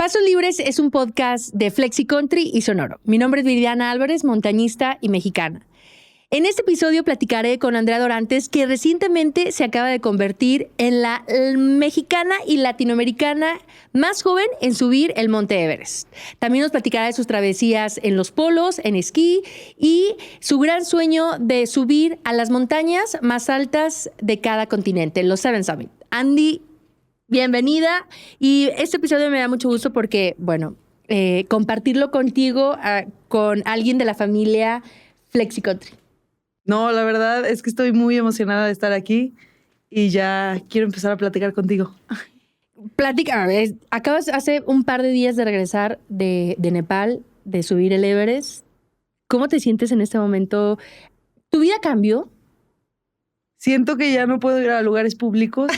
Pasos Libres es un podcast de Flexi Country y Sonoro. Mi nombre es Viridiana Álvarez, montañista y mexicana. En este episodio platicaré con Andrea Dorantes, que recientemente se acaba de convertir en la mexicana y latinoamericana más joven en subir el Monte Everest. También nos platicará de sus travesías en los polos, en esquí y su gran sueño de subir a las montañas más altas de cada continente, los Seven Summit. Andy, bienvenida. Y este episodio me da mucho gusto porque, compartirlo contigo, con alguien de la familia Flexi Country. No, la verdad es que estoy muy emocionada de estar aquí y ya quiero empezar a platicar contigo. Platícame, acabas hace un par de días de regresar de Nepal, de subir el Everest. ¿Cómo te sientes en este momento? ¿Tu vida cambió? Siento que ya no puedo ir a lugares públicos.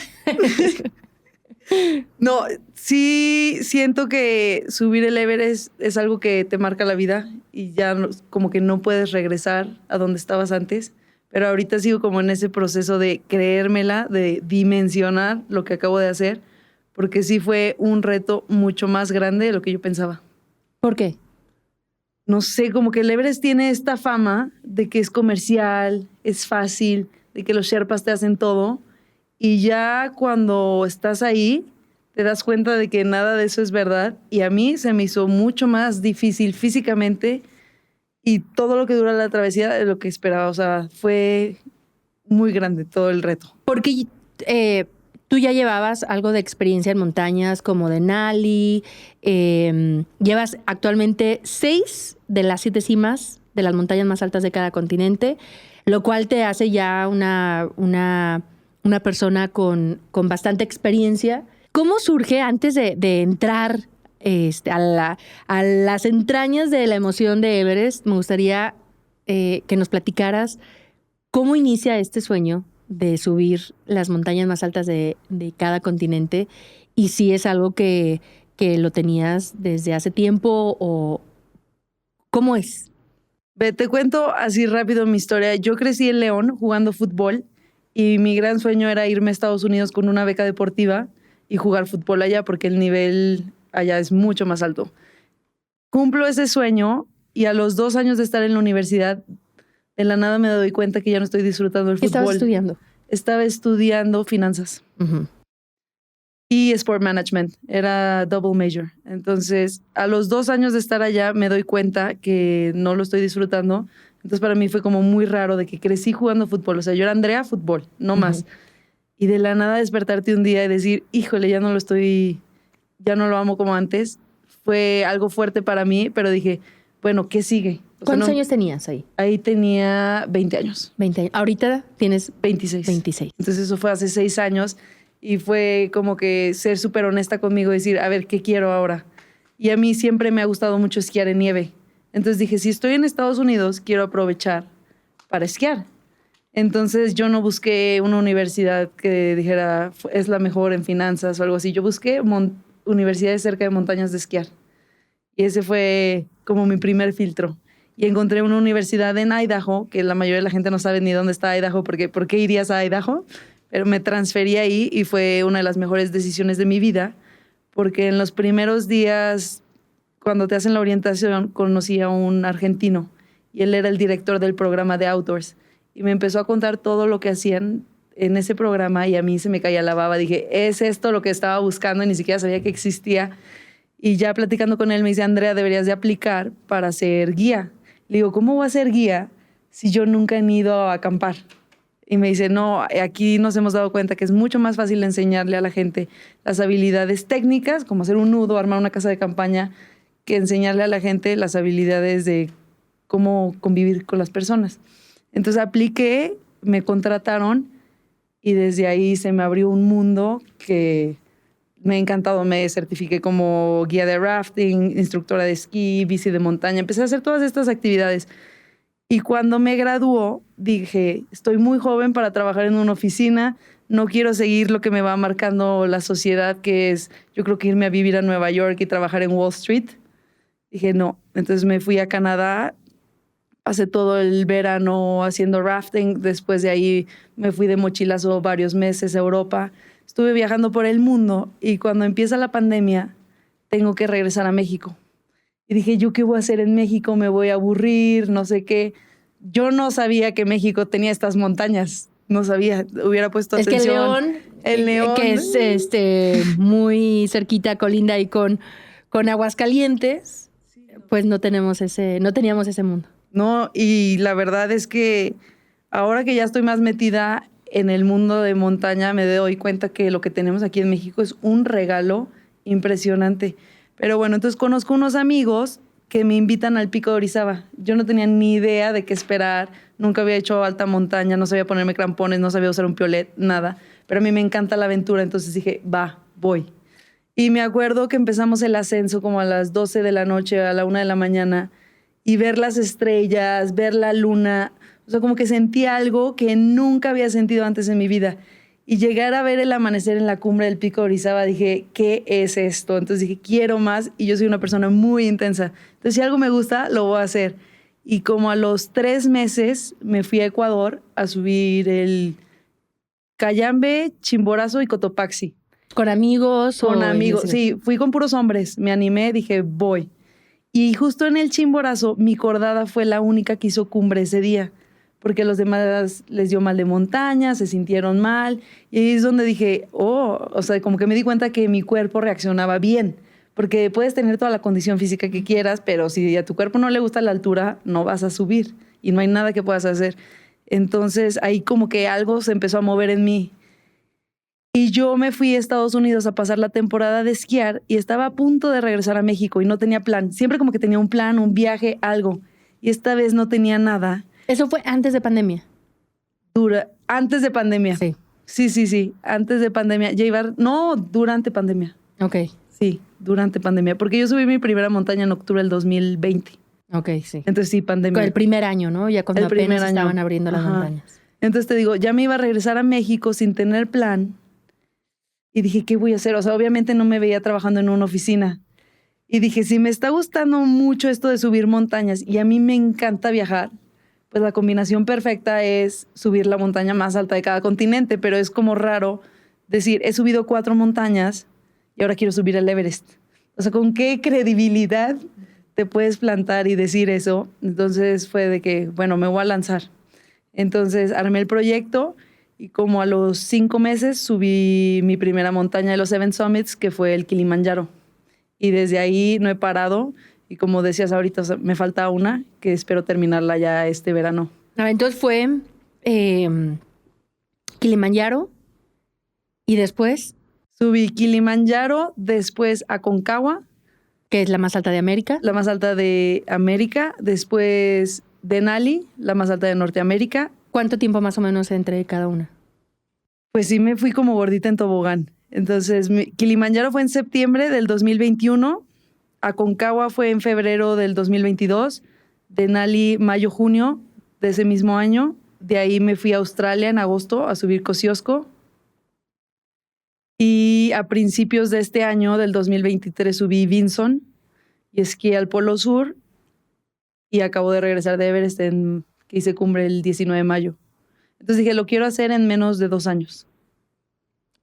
No, sí siento que subir el Everest es algo que te marca la vida y ya como que no puedes regresar a donde estabas antes, pero ahorita sigo como en ese proceso de creérmela, de dimensionar lo que acabo de hacer, porque sí fue un reto mucho más grande de lo que yo pensaba. ¿Por qué? No sé, como que el Everest tiene esta fama de que es comercial, es fácil, de que los Sherpas te hacen todo. Y ya cuando estás ahí, te das cuenta de que nada de eso es verdad. Y a mí se me hizo mucho más difícil físicamente y todo lo que dura la travesía de lo que esperaba. O sea, fue muy grande todo el reto. Porque tú ya llevabas algo de experiencia en montañas como Denali. Llevas actualmente 6 de las 7 cimas de las montañas más altas de cada continente, lo cual te hace ya una persona con bastante experiencia. ¿Cómo surge antes de entrar a las entrañas de la emoción de Everest? Me gustaría que nos platicaras cómo inicia este sueño de subir las montañas más altas de cada continente y si es algo que lo tenías desde hace tiempo o cómo es. Te cuento así rápido mi historia. Yo crecí en León jugando fútbol. Y mi gran sueño era irme a Estados Unidos con una beca deportiva y jugar fútbol allá porque el nivel allá es mucho más alto. Cumplo ese sueño y a los 2 años de estar en la universidad, de la nada me doy cuenta que ya no estoy disfrutando del fútbol. ¿Qué estabas estudiando? Estaba estudiando finanzas y sport management. Era double major. Entonces, a los 2 años de estar allá me doy cuenta que no lo estoy disfrutando. Entonces para mí fue como muy raro de que crecí jugando fútbol. O sea, yo era Andrea fútbol, no más. Y de la nada despertarte un día y decir, híjole, ya no lo amo como antes. Fue algo fuerte para mí, pero dije, bueno, ¿qué sigue? ¿Cuántos años tenías ahí? Ahí tenía 20 años. 20 años. Ahorita tienes 26. 26. Entonces eso fue hace 6 años y fue como que ser súper honesta conmigo y decir, a ver, ¿qué quiero ahora? Y a mí siempre me ha gustado mucho esquiar en nieve. Entonces dije, si estoy en Estados Unidos, quiero aprovechar para esquiar. Entonces yo no busqué una universidad que dijera es la mejor en finanzas o algo así. Yo busqué universidades cerca de montañas de esquiar. Y ese fue como mi primer filtro. Y encontré una universidad en Idaho, que la mayoría de la gente no sabe ni dónde está Idaho, porque ¿por qué irías a Idaho? Pero me transferí ahí y fue una de las mejores decisiones de mi vida, porque en los primeros días, cuando te hacen la orientación, conocí a un argentino y él era el director del programa de Outdoors y me empezó a contar todo lo que hacían en ese programa y a mí se me caía la baba. Dije, es esto lo que estaba buscando y ni siquiera sabía que existía. Y ya platicando con él me dice, Andrea, deberías de aplicar para ser guía. Le digo, ¿cómo voy a ser guía si yo nunca he ido a acampar? Y me dice, no, aquí nos hemos dado cuenta que es mucho más fácil enseñarle a la gente las habilidades técnicas, como hacer un nudo, armar una casa de campaña, que enseñarle a la gente las habilidades de cómo convivir con las personas. Entonces apliqué, me contrataron y desde ahí se me abrió un mundo que me ha encantado. Me certifiqué como guía de rafting, instructora de esquí, bici de montaña. Empecé a hacer todas estas actividades. Y cuando me graduó, dije, estoy muy joven para trabajar en una oficina, no quiero seguir lo que me va marcando la sociedad, que es, yo creo que irme a vivir a Nueva York y trabajar en Wall Street. Dije, no. Entonces me fui a Canadá, pasé todo el verano haciendo rafting. Después de ahí me fui de mochilazo varios meses a Europa. Estuve viajando por el mundo y cuando empieza la pandemia tengo que regresar a México. Y dije, ¿yo qué voy a hacer en México? Me voy a aburrir, no sé qué. Yo no sabía que México tenía estas montañas. No sabía, hubiera puesto Es atención. que El León. que es muy cerquita, colinda y con Aguascalientes, pues no teníamos ese mundo. No, y la verdad es que ahora que ya estoy más metida en el mundo de montaña, me doy cuenta que lo que tenemos aquí en México es un regalo impresionante. Pero bueno, entonces conozco unos amigos que me invitan al Pico de Orizaba. Yo no tenía ni idea de qué esperar, nunca había hecho alta montaña, no sabía ponerme crampones, no sabía usar un piolet, nada. Pero a mí me encanta la aventura, entonces dije, va, voy. Y me acuerdo que empezamos el ascenso como a las 12 de la noche, a la 1 de la mañana, y ver las estrellas, ver la luna, o sea, como que sentí algo que nunca había sentido antes en mi vida. Y llegar a ver el amanecer en la cumbre del Pico de Orizaba, dije, ¿qué es esto? Entonces dije, quiero más, y yo soy una persona muy intensa. Entonces, si algo me gusta, lo voy a hacer. Y como a los 3 meses me fui a Ecuador a subir el Cayambe, Chimborazo y Cotopaxi. ¿Con amigos? Con amigos, sí, fui con puros hombres, me animé, dije, voy. Y justo en el Chimborazo, mi cordada fue la única que hizo cumbre ese día, porque los demás les dio mal de montaña, se sintieron mal, y ahí es donde dije, o sea, como que me di cuenta que mi cuerpo reaccionaba bien, porque puedes tener toda la condición física que quieras, pero si a tu cuerpo no le gusta la altura, no vas a subir, y no hay nada que puedas hacer. Entonces ahí como que algo se empezó a mover en mí. Y yo me fui a Estados Unidos a pasar la temporada de esquiar y estaba a punto de regresar a México y no tenía plan. Siempre como que tenía un plan, un viaje, algo. Y esta vez no tenía nada. Eso fue antes de pandemia. Antes de pandemia. Sí. Sí. Antes de pandemia. No, durante pandemia. Ok. Sí, durante pandemia. Porque yo subí mi primera montaña en octubre del 2020. Ok, sí. Entonces sí, pandemia. Con el primer año, ¿no? Ya cuando apenas estaban abriendo las montañas. Entonces te digo, ya me iba a regresar a México sin tener plan. Y dije, ¿qué voy a hacer? O sea, obviamente no me veía trabajando en una oficina. Y dije, si me está gustando mucho esto de subir montañas y a mí me encanta viajar, pues la combinación perfecta es subir la montaña más alta de cada continente, pero es como raro decir, he subido 4 montañas y ahora quiero subir el Everest. O sea, ¿con qué credibilidad te puedes plantar y decir eso? Entonces fue de que, bueno, me voy a lanzar. Entonces armé el proyecto y como a los 5 meses subí mi primera montaña de los 7 Summits, que fue el Kilimanjaro. Y desde ahí no he parado. Y como decías ahorita, o sea, me falta una que espero terminarla ya este verano. Entonces fue Kilimanjaro y después... Subí Kilimanjaro, después Aconcagua. Que es la más alta de América. La más alta de América. Después Denali, la más alta de Norteamérica. ¿Cuánto tiempo más o menos entre cada una? Pues sí, me fui como gordita en tobogán. Entonces, Kilimanjaro fue en septiembre del 2021, Aconcagua fue en febrero del 2022, Denali mayo-junio de ese mismo año. De ahí me fui a Australia en agosto a subir Kosciuszko. Y a principios de este año, del 2023, subí Vinson y esquié al Polo Sur. Y acabo de regresar de Everest que hice cumbre el 19 de mayo. Entonces dije, lo quiero hacer en menos de 2 años.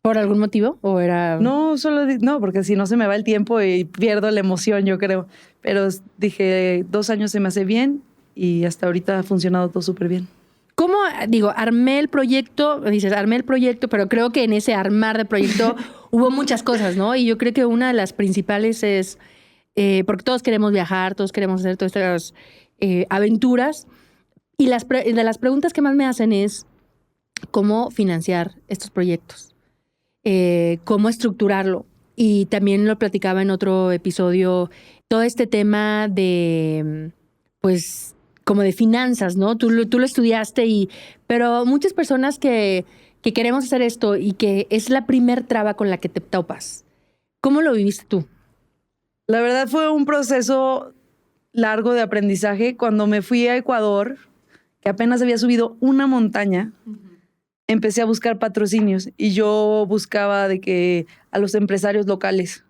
¿Por algún motivo? ¿O era...? No, no, porque si no se me va el tiempo y pierdo la emoción, yo creo. Pero dije, 2 años se me hace bien y hasta ahorita ha funcionado todo súper bien. ¿Cómo, armé el proyecto? Dices, armé el proyecto, pero creo que en ese armar de proyecto hubo muchas cosas, ¿no? Y yo creo que una de las principales es, porque todos queremos viajar, todos queremos hacer todas estas aventuras. Y de las preguntas que más me hacen es, ¿cómo financiar estos proyectos? ¿Cómo estructurarlo? Y también lo platicaba en otro episodio, todo este tema de, pues, como de finanzas, ¿no? Tú lo estudiaste, pero muchas personas que queremos hacer esto y que es la primer traba con la que te topas. ¿Cómo lo viviste tú? La verdad fue un proceso largo de aprendizaje. Cuando me fui a Ecuador, que apenas había subido una montaña, empecé a buscar patrocinios y yo buscaba de que a los empresarios locales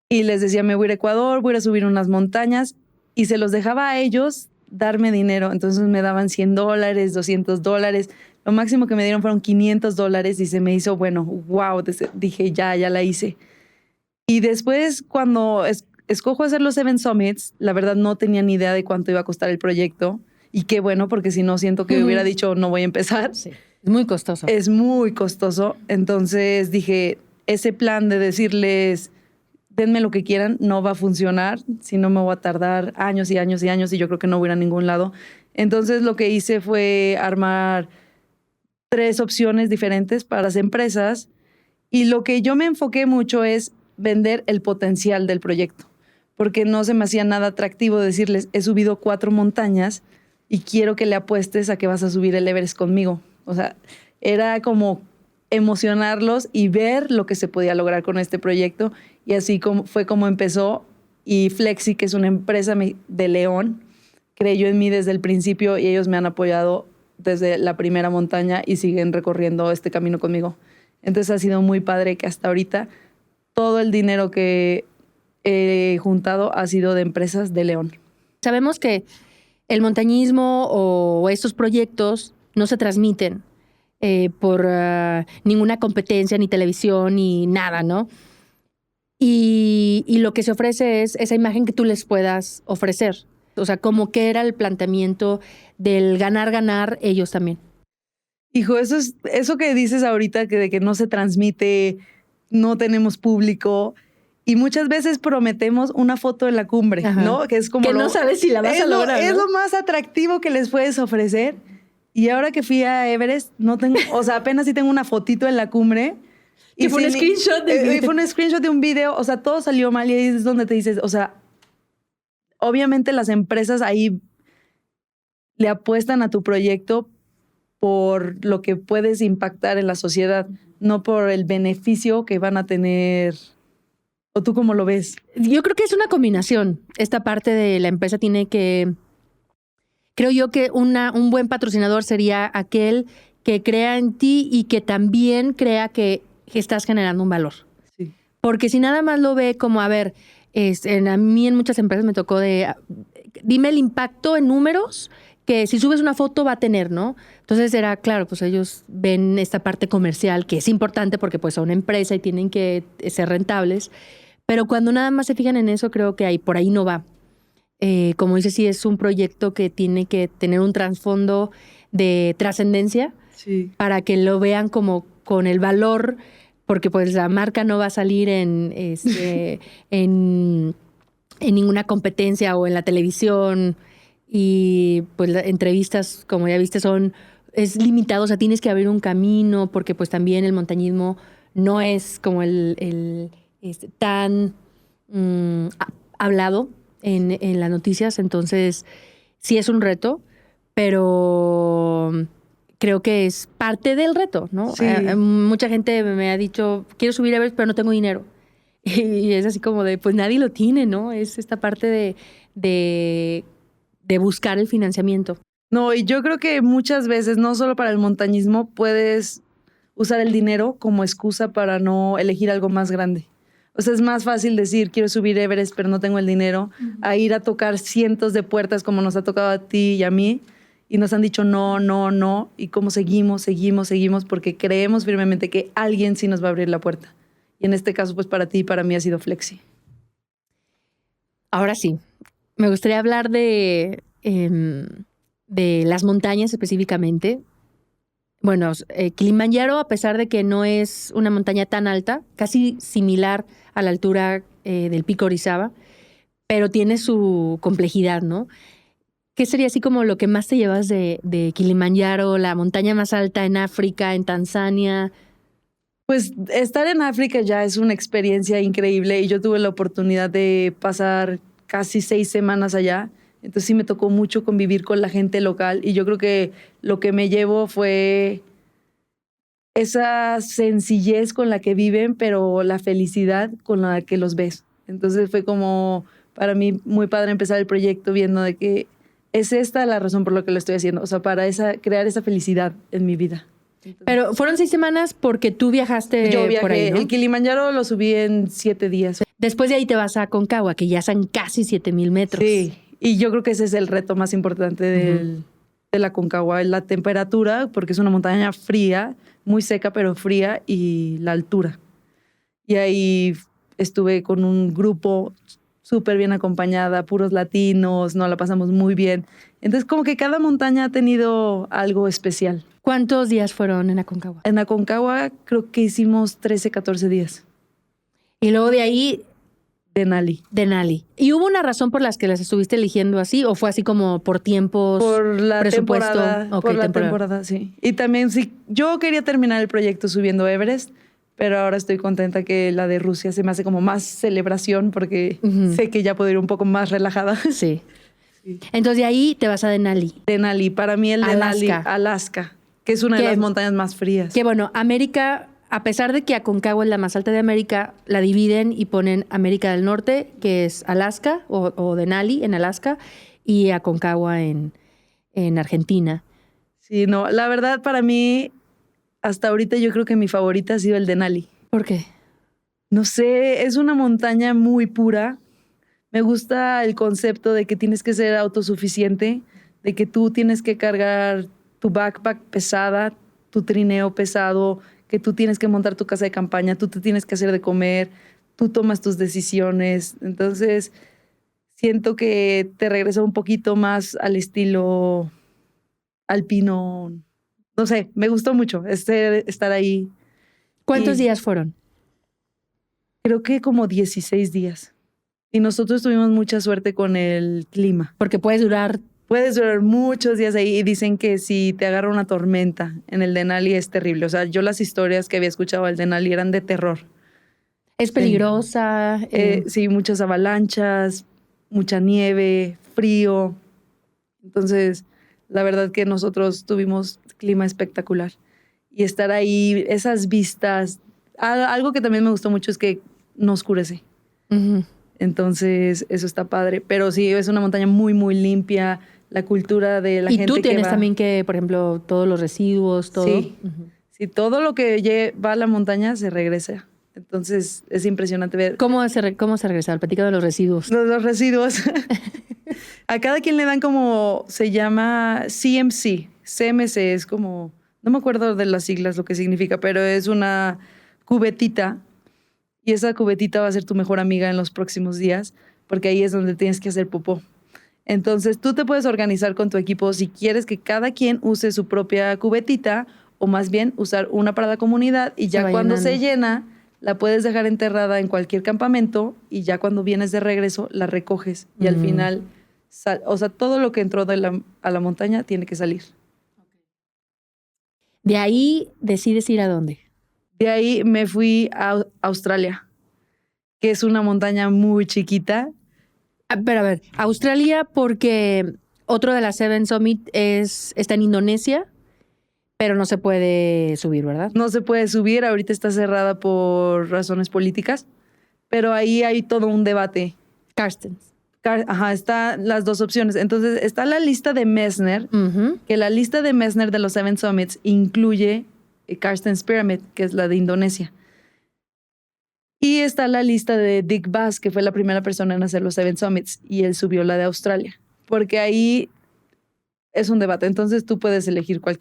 y les decía, me voy a ir a Ecuador, voy a subir unas montañas y se los dejaba a ellos darme dinero. Entonces me daban $100, $200. Lo máximo que me dieron fueron $500 y se me hizo, bueno, wow, dije, ya la hice. Y después, cuando escojo hacer los Seven Summits, la verdad no tenía ni idea de cuánto iba a costar el proyecto. Y qué bueno, porque si no, siento que hubiera dicho no voy a empezar. Sí. Es muy costoso. Es muy costoso. Entonces dije, ese plan de decirles, denme lo que quieran, no va a funcionar. Si no, me voy a tardar años y años y años y yo creo que no voy a ir a ningún lado. Entonces lo que hice fue armar 3 opciones diferentes para las empresas. Y lo que yo me enfoqué mucho es vender el potencial del proyecto. Porque no se me hacía nada atractivo decirles, he subido 4 montañas y quiero que le apuestes a que vas a subir el Everest conmigo. O sea, era como emocionarlos y ver lo que se podía lograr con este proyecto. Y así fue como empezó. Y Flexi, que es una empresa de León, creyó en mí desde el principio y ellos me han apoyado desde la primera montaña y siguen recorriendo este camino conmigo. Entonces ha sido muy padre que hasta ahorita todo el dinero que he juntado ha sido de empresas de León. Sabemos que el montañismo o estos proyectos no se transmiten por ninguna competencia, ni televisión, ni nada, ¿no? Y lo que se ofrece es esa imagen que tú les puedas ofrecer. O sea, como que era el planteamiento del ganar ellos también. Hijo, eso que dices ahorita, que de que no se transmite, no tenemos público. Y muchas veces prometemos una foto en la cumbre, Ajá. ¿no? Que es como que no sabes si la vas a lograr, ¿no? Es lo más atractivo que les puedes ofrecer. Y ahora que fui a Everest, no tengo, o sea, apenas sí tengo una fotito en la cumbre. Y fue un screenshot fue un screenshot de un video. O sea, todo salió mal y ahí es donde te dices, o sea, obviamente las empresas ahí le apuestan a tu proyecto por lo que puedes impactar en la sociedad, no por el beneficio que van a tener. ¿O tú cómo lo ves? Yo creo que es una combinación. Esta parte de la empresa tiene que... Creo yo que un buen patrocinador sería aquel que crea en ti y que también crea que estás generando un valor. Sí. Porque si nada más lo ve como, a ver, a mí en muchas empresas me tocó dime el impacto en números que si subes una foto va a tener, ¿no? Entonces era, claro, pues ellos ven esta parte comercial que es importante porque pues son una empresa y tienen que ser rentables, pero cuando nada más se fijan en eso, creo que por ahí no va. Como dices, sí es un proyecto que tiene que tener un trasfondo de trascendencia, sí, para que lo vean como con el valor, porque pues la marca no va a salir en ninguna competencia o en la televisión. Y pues las entrevistas, como ya viste, es limitado, o sea, tienes que abrir un camino, porque pues también el montañismo no es como tan hablado en las noticias, entonces sí es un reto, pero creo que es parte del reto, ¿no? Sí. Mucha gente me ha dicho, quiero subir Everest, pero no tengo dinero. Y es así como de, pues nadie lo tiene, ¿no? Es esta parte de buscar el financiamiento. No, y yo creo que muchas veces, no solo para el montañismo, puedes usar el dinero como excusa para no elegir algo más grande. O sea, es más fácil decir, quiero subir Everest, pero no tengo el dinero, a ir a tocar cientos de puertas como nos ha tocado a ti y a mí, y nos han dicho no, no, no, y cómo seguimos, porque creemos firmemente que alguien sí nos va a abrir la puerta. Y en este caso, pues para ti y para mí ha sido Flexi. Ahora sí, me gustaría hablar de las montañas específicamente. Bueno, Kilimanjaro, a pesar de que no es una montaña tan alta, casi similar a la altura del Pico Orizaba, pero tiene su complejidad, ¿no? ¿Qué sería así como lo que más te llevas de Kilimanjaro, la montaña más alta en África, en Tanzania? Pues estar en África ya es una experiencia increíble y yo tuve la oportunidad de pasar casi 6 semanas allá. Entonces sí me tocó mucho convivir con la gente local y yo creo que lo que me llevo fue esa sencillez con la que viven, pero la felicidad con la que los ves. Entonces fue como para mí muy padre empezar el proyecto viendo de que es esta la razón por la que lo estoy haciendo, o sea, para crear esa felicidad en mi vida. Entonces, pero fueron 6 semanas porque tú viajaste yo viajé, por ahí, ¿no? El Kilimanjaro lo subí en 7 días. Después de ahí te vas a Aconcagua, que ya son casi 7,000 metros. Sí, y yo creo que ese es el reto más importante de la Aconcagua, la temperatura, porque es una montaña fría, muy seca pero fría, y la altura. Y ahí estuve con un grupo súper bien acompañada, puros latinos, nos la pasamos muy bien. Entonces, como que cada montaña ha tenido algo especial. ¿Cuántos días fueron en Aconcagua? En Aconcagua creo que hicimos 13, 14 días. Y luego de ahí, Denali. Denali. ¿Y hubo una razón por las que las estuviste eligiendo así? ¿O fue así como por tiempos, Por la presupuesto? temporada. Ok, Por la temporada, sí. Y también sí, yo quería terminar el proyecto subiendo Everest, pero ahora estoy contenta que la de Rusia se me hace como más celebración porque sé que ya puedo ir un poco más relajada. Sí. Entonces de ahí te vas a Denali. Denali, para mí el Denali, Alaska. Alaska, que es una de las montañas más frías. Que bueno, América, a pesar de que Aconcagua es la más alta de América, la dividen y ponen América del Norte, que es Alaska, o Denali en Alaska, y Aconcagua en Argentina. Sí, no, la verdad para mí, hasta ahorita yo creo que mi favorita ha sido el Denali. ¿Por qué? No sé, es una montaña muy pura. Me gusta el concepto de que tienes que ser autosuficiente, de que tú tienes que cargar tu backpack pesada, tu trineo pesado, que tú tienes que montar tu casa de campaña, tú te tienes que hacer de comer, tú tomas tus decisiones. Entonces, siento que te regresa un poquito más al estilo alpino. No sé, me gustó mucho estar ahí. ¿Cuántos Y días fueron? creo que como 16 días. Y nosotros tuvimos mucha suerte con el clima. Porque puedes durar... Puedes durar muchos días ahí y dicen que si te agarra una tormenta en el Denali es terrible. O sea, yo las historias que había escuchado del Denali eran de terror. Es peligrosa. Sí, muchas avalanchas, mucha nieve, frío. Entonces, la verdad que nosotros tuvimos clima espectacular. Y estar ahí, esas vistas. Algo que también me gustó mucho es que no oscurece. Entonces, eso está padre. Pero sí, es una montaña muy, muy limpia. La cultura de la gente que va. Y tú tienes también que, por ejemplo, todos los residuos, todo. Sí, sí, todo lo que va a la montaña se regresa. Entonces, es impresionante ver. ¿Cómo se regresa? El platicado de los residuos. Los residuos. A cada quien le dan como, se llama CMC. CMC es como, no me acuerdo de las siglas, lo que significa, pero es una cubetita. Y esa cubetita va a ser tu mejor amiga en los próximos días, porque ahí es donde tienes que hacer popó. Entonces, tú te puedes organizar con tu equipo si quieres que cada quien use su propia cubetita o más bien usar una para la comunidad y ya cuando se llena, la puedes dejar enterrada en cualquier campamento y ya cuando vienes de regreso la recoges y al final, o sea, todo lo que entró a la montaña tiene que salir. De ahí decides ir a dónde. De ahí me fui a Australia, que es una montaña muy chiquita. Pero a ver, Australia porque otro de las Seven Summit está en Indonesia, pero no se puede subir, ¿verdad? No se puede subir, ahorita está cerrada por razones políticas, pero ahí hay todo un debate. Carstens. Ajá, están las dos opciones. Entonces, está la lista de Messner, que la lista de Messner de los Seven Summits incluye Carstens Pyramid, que es la de Indonesia. Y está la lista de Dick Bass, que fue la primera persona en hacer los Seven Summits, y él subió la de Australia, porque ahí es un debate. Entonces tú puedes elegir cuál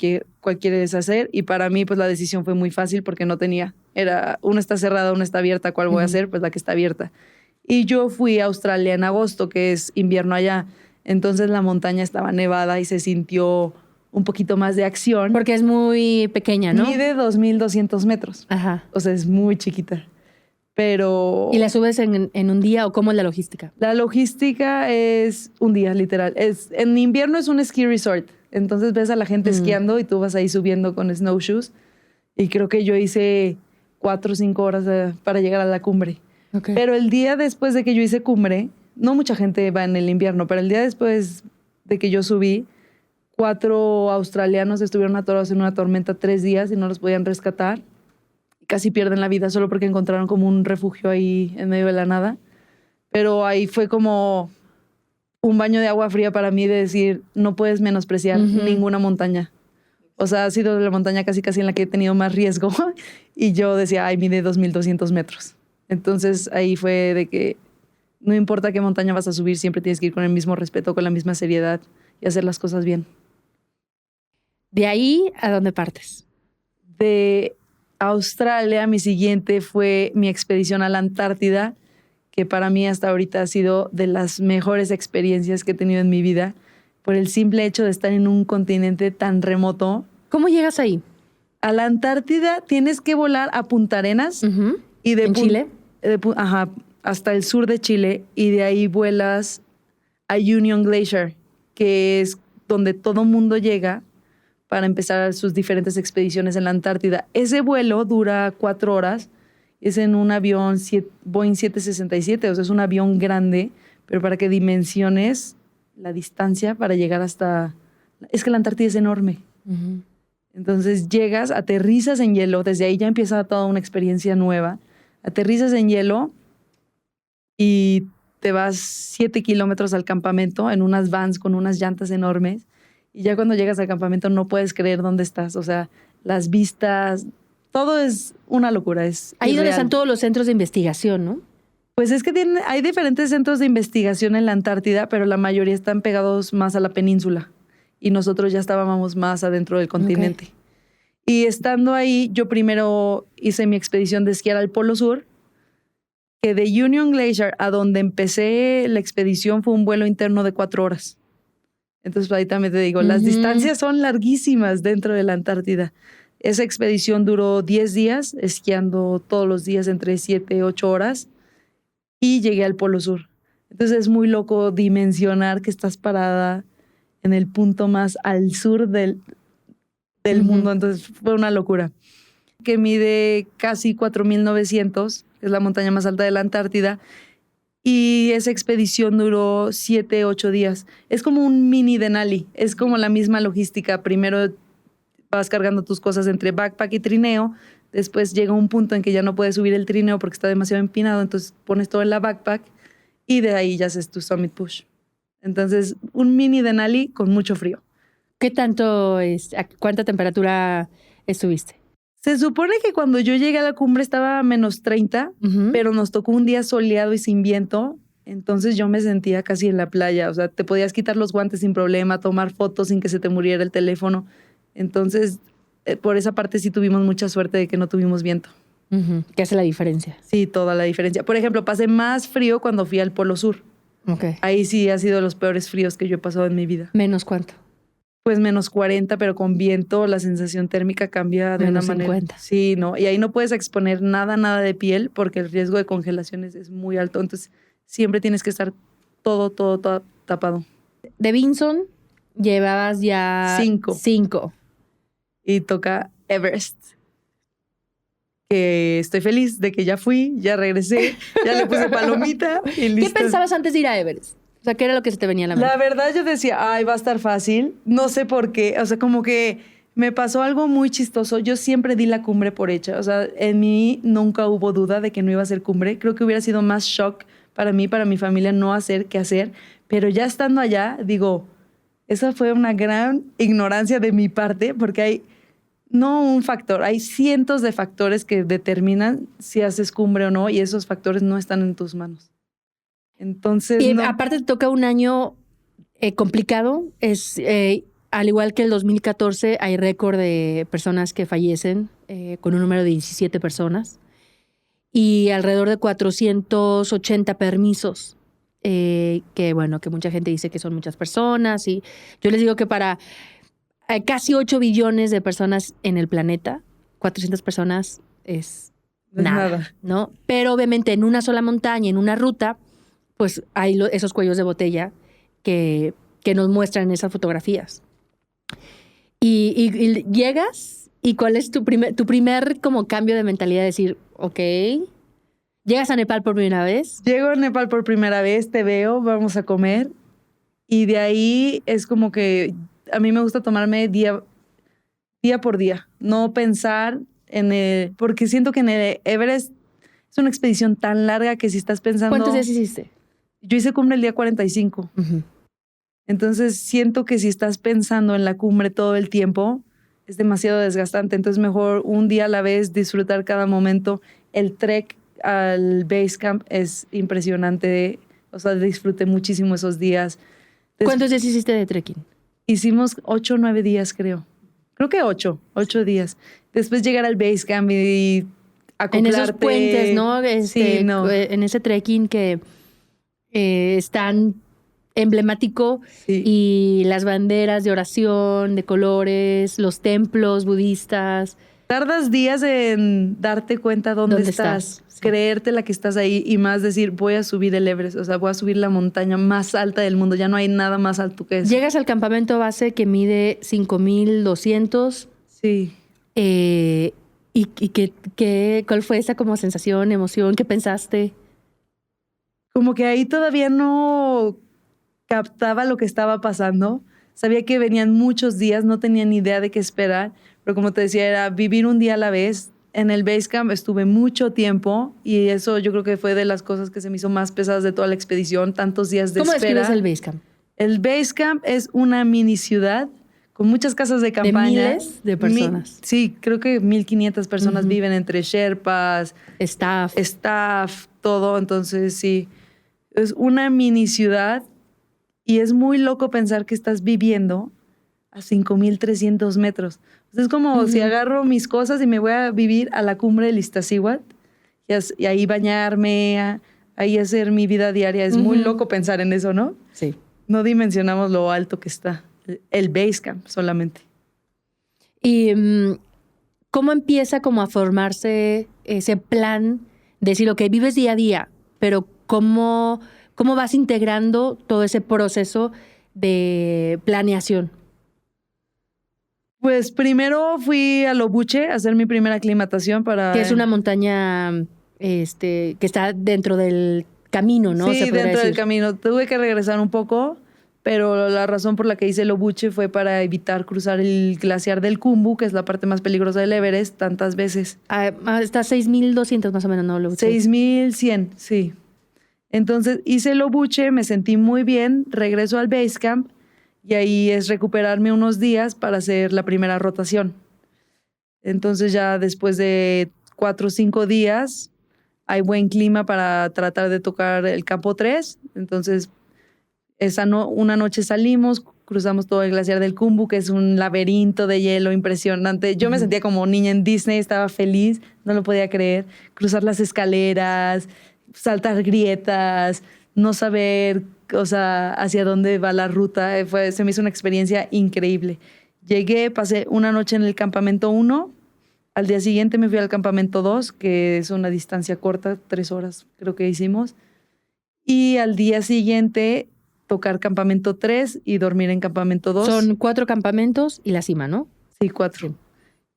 quieres hacer, y para mí pues la decisión fue muy fácil porque no tenía. Era, una está cerrada, una está abierta, ¿cuál voy a hacer? Pues la que está abierta. Y yo fui a Australia en agosto, que es invierno allá, entonces la montaña estaba nevada y se sintió un poquito más de acción. Porque es muy pequeña, ¿no? Mide 2,200 metros. Ajá. O sea, es muy chiquita. Pero... ¿Y la subes en un día o cómo es la logística? La logística es un día, literal. En invierno es un ski resort. Entonces ves a la gente esquiando y tú vas ahí subiendo con snowshoes. Y creo que yo hice 4 o 5 horas para llegar a la cumbre. Okay. Pero el día después de que yo hice cumbre, no mucha gente va en el invierno, pero el día después de que yo subí, 4 australianos estuvieron atorados en una tormenta 3 días y no los podían rescatar. Casi pierden la vida solo porque encontraron como un refugio ahí en medio de la nada. Pero ahí fue como un baño de agua fría para mí de decir, no puedes menospreciar ninguna montaña. O sea, ha sido la montaña casi en la que he tenido más riesgo. Y yo decía, ay, mide 2,200 metros. Entonces ahí fue de que no importa qué montaña vas a subir, siempre tienes que ir con el mismo respeto, con la misma seriedad y hacer las cosas bien. ¿De ahí a dónde partes? De Australia, mi siguiente fue mi expedición a la Antártida, que para mí hasta ahorita ha sido de las mejores experiencias que he tenido en mi vida, por el simple hecho de estar en un continente tan remoto. ¿Cómo llegas ahí? A la Antártida tienes que volar a Punta Arenas y de ¿En Chile? Ajá, hasta el sur de Chile, y de ahí vuelas a Union Glacier, que es donde todo mundo llega para empezar sus diferentes expediciones en la Antártida. Ese vuelo dura 4 horas, es en un avión Boeing 767, o sea, es un avión grande, pero para que dimensiones la distancia para llegar hasta... Es que la Antártida es enorme. Entonces llegas, aterrizas en hielo, desde ahí ya empieza toda una experiencia nueva. Aterrizas en hielo y te vas 7 kilómetros al campamento en unas vans con unas llantas enormes. Y ya cuando llegas al campamento no puedes creer dónde estás. O sea, las vistas, todo es una locura. Ahí donde irreal. están todos los centros de investigación, ¿no? Pues es que hay diferentes centros de investigación en la Antártida, pero la mayoría están pegados más a la península. Y nosotros ya estábamos más adentro del continente. Okay. Y estando ahí, yo primero hice mi expedición de esquiar al Polo Sur, que de Union Glacier a donde empecé la expedición fue un vuelo interno de 4 horas. Entonces ahí también te digo, las distancias son larguísimas dentro de la Antártida. Esa expedición duró 10 días, esquiando todos los días entre 7 y 8 horas, y llegué al Polo Sur. Entonces es muy loco dimensionar que estás parada en el punto más al sur del mundo. Entonces fue una locura. Que mide casi 4,900, es la montaña más alta de la Antártida, y esa expedición duró 7, 8 días. Es como un mini Denali, es como la misma logística. Primero vas cargando tus cosas entre backpack y trineo, después llega un punto en que ya no puedes subir el trineo porque está demasiado empinado, entonces pones todo en la backpack y de ahí ya haces tu Summit Push. Entonces, un mini Denali con mucho frío. ¿Qué tanto ¿A cuánta temperatura estuviste? Se supone que cuando yo llegué a la cumbre estaba a -30, pero nos tocó un día soleado y sin viento, entonces yo me sentía casi en la playa. O sea, te podías quitar los guantes sin problema, tomar fotos sin que se te muriera el teléfono. Entonces, por esa parte sí tuvimos mucha suerte de que no tuvimos viento. ¿Qué hace la diferencia? Sí, toda la diferencia. Por ejemplo, pasé más frío cuando fui al Polo Sur. Okay. Ahí sí ha sido de los peores fríos que yo he pasado en mi vida. ¿Menos cuánto? Pues -40, pero con viento la sensación térmica cambia de una manera. -50. Sí, no. Y ahí no puedes exponer nada de piel porque el riesgo de congelaciones es muy alto. Entonces, siempre tienes que estar todo tapado. De Vinson llevabas ya 5. Y toca Everest. Que estoy feliz de que ya fui, ya regresé, ya le puse palomita y listo. ¿Qué pensabas antes de ir a Everest? O sea, ¿qué era lo que se te venía a la mente? La verdad yo decía, ay, va a estar fácil. No sé por qué. O sea, como que me pasó algo muy chistoso. Yo siempre di la cumbre por hecha. O sea, en mí nunca hubo duda de que no iba a ser cumbre. Creo que hubiera sido más shock para mí, para mi familia, no hacer que hacer. Pero ya estando allá, digo, esa fue una gran ignorancia de mi parte, porque hay no un factor, hay cientos de factores que determinan si haces cumbre o no, y esos factores no están en tus manos. Entonces, y aparte te toca un año complicado. Al igual que el 2014, hay récord de personas que fallecen, con un número de 17 personas y alrededor de 480 permisos, que mucha gente dice que son muchas personas, y yo les digo que para casi 8 billones de personas en el planeta, 400 personas es nada, ¿no? Pero obviamente en una sola montaña, en una ruta, pues hay esos cuellos de botella que nos muestran esas fotografías. Y llegas, ¿y cuál es tu primer como cambio de mentalidad? Decir, ok, ¿llegas a Nepal por primera vez? Llego a Nepal por primera vez, te veo, vamos a comer. Y de ahí es como que a mí me gusta tomarme día por día, no pensar porque siento que en el Everest es una expedición tan larga que si estás pensando... ¿Cuántos días hiciste? Yo hice cumbre el día 45. Entonces siento que si estás pensando en la cumbre todo el tiempo, es demasiado desgastante. Entonces mejor un día a la vez, disfrutar cada momento. El trek al base camp es impresionante. O sea, disfruté muchísimo esos días. ¿Cuántos días hiciste de trekking? Hicimos 8 o 9 días, creo. Creo que 8 días. después llegar al base camp y acoplarte. En esos puentes, ¿no? Sí, no. En ese trekking que es tan emblemático, Sí. y las banderas de oración, de colores, los templos budistas. Tardas días en darte cuenta dónde estás, Sí. creerte la que estás ahí y más decir, voy a subir el Everest, o sea, voy a subir la montaña más alta del mundo, ya no hay nada más alto que eso. Llegas al campamento base que mide 5,200. Sí. ¿Cuál fue esa como sensación, emoción? ¿Qué pensaste? Como que ahí todavía no captaba lo que estaba pasando. Sabía que venían muchos días, no tenía ni idea de qué esperar, pero como te decía, era vivir un día a la vez. En el Basecamp estuve mucho tiempo y eso yo creo que fue de las cosas que se me hizo más pesadas de toda la expedición, tantos días de ¿Cómo espera. describes el Basecamp? El Basecamp es una mini ciudad con muchas casas de campaña. De miles de personas. Sí, creo que 1,500 personas viven entre sherpas, staff, todo. Entonces, sí, es una mini ciudad y es muy loco pensar que estás viviendo a 5,300 metros. Es como si agarro mis cosas y me voy a vivir a la cumbre del Iztaccíhuatl y ahí bañarme, ahí hacer mi vida diaria. Es muy loco pensar en eso, ¿no? Sí. No dimensionamos lo alto que está el Basecamp solamente. ¿Y cómo empieza como a formarse ese plan de decir, ok, vives día a día, pero cómo vas integrando todo ese proceso de planeación? Pues primero fui a Lobuche a hacer mi primera aclimatación para... Que es una montaña que está dentro del camino, ¿no? Sí, dentro del camino. Tuve que regresar un poco, pero la razón por la que hice Lobuche fue para evitar cruzar el glaciar del Khumbu, que es la parte más peligrosa del Everest, tantas veces. Está a 6,200 más o menos, ¿no? Lobuche. 6,100, sí. Entonces hice Lobuche, me sentí muy bien, regreso al Basecamp y ahí es recuperarme unos días para hacer la primera rotación. Entonces ya después de 4 o 5 días hay buen clima para tratar de tocar el campo 3. Entonces una noche salimos, cruzamos todo el glaciar del Khumbu, que es un laberinto de hielo impresionante. Yo me sentía como niña en Disney, estaba feliz, no lo podía creer. Cruzar las escaleras, saltar grietas, no saber, o sea, hacia dónde va la ruta. Se me hizo una experiencia increíble. Llegué, pasé una noche en el campamento 1. Al día siguiente me fui al campamento 2, que es una distancia corta, 3 horas creo que hicimos. Y al día siguiente tocar campamento 3 y dormir en campamento 2. Son 4 campamentos y la cima, ¿no? Sí, 4.